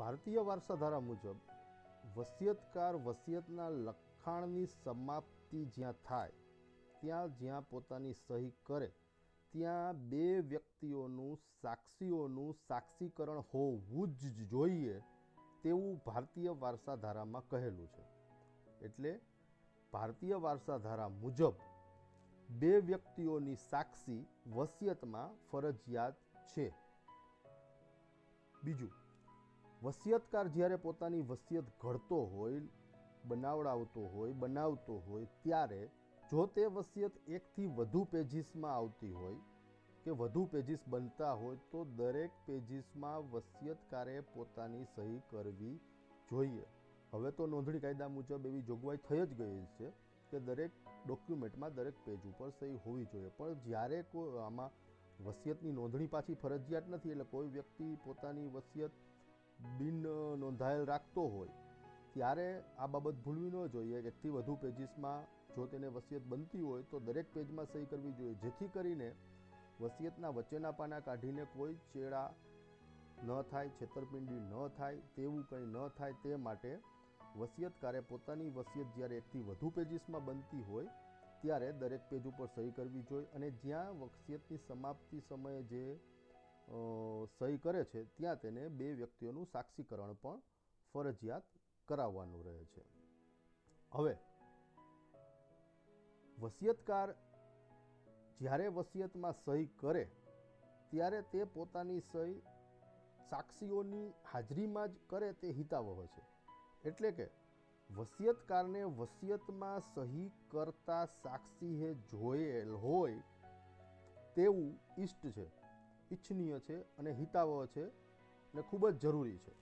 ભારતીય વારસાધારા મુજબ વસિયતકાર વસિયતના લખાણની સમાપ્તિ જ્યાં થાય જ્યાં પોતાની સહી કરે ત્યાં બે વ્યક્તિઓનું સાક્ષીઓનું સાક્ષીકરણ હોવું જ જોઈએ તેવું ભારતીય વારસાધારામાં કહેલું છે. એટલે ભારતીય વારસાધારા મુજબ બે વ્યક્તિઓની સાક્ષી વસિયતમાં ફરજિયાત છે. બીજું, વસિયતકાર જ્યારે પોતાની વસિયત ઘડતો હોય, બનાવતો હોય ત્યારે જો તે વસિયત એકથી વધુ પેજીસમાં આવતી હોય કે વધુ પેજીસ બનતા હોય તો દરેક પેજીસમાં વસિયતકારે પોતાની સહી કરવી જોઈએ. હવે તો નોંધણી કાયદા મુજબ એવી જોગવાઈ થઈ જ ગઈ છે કે દરેક ડોક્યુમેન્ટમાં દરેક પેજ ઉપર સહી હોવી જોઈએ. પણ જ્યારે કોઈ આમાં વસિયતની નોંધણી પાછી ફરજિયાત નથી, એટલે કોઈ વ્યક્તિ પોતાની વસિયત બિન નોંધાયેલ રાખતો હોય ત્યારે આ બાબત ભૂલવી ન જોઈએ. એકથી વધુ પેજીસમાં જો તેને વસિયત બનતી હોય તો દરેક પેજમાં સહી કરવી જોઈએ, જેથી કરીને વસિયતના વચ્ચેના પાના કાઢીને કોઈ ચેડા ન થાય, છેતરપિંડી ન થાય, તેવું કંઈ ન થાય તે માટે વસિયતકારે પોતાની વસિયત જ્યારે એકથી વધુ પેજીસમાં બનતી હોય ત્યારે દરેક પેજ ઉપર સહી કરવી જોઈએ. અને જ્યાં વસિયતની સમાપ્તિ સમયે જે સહી કરે છે ત્યાં તેને બે વ્યક્તિઓનું સાક્ષીકરણ પણ ફરજિયાત કરાવવાનું રહે છે. હવે વસિયતકાર જ્યારે વસિયતમાં સહી કરે ત્યારે તે પોતાની સહી સાક્ષીઓની હાજરીમાં જ કરે તે હિતાવહ છે. એટલે કે વસિયતકારને વસિયતમાં સહી કરતા સાક્ષીએ જોયેલ હોય તેવું ઇષ્ટ છે, ઇચ્છનીય છે અને હિતાવહ છે અને ખૂબ જ જરૂરી છે.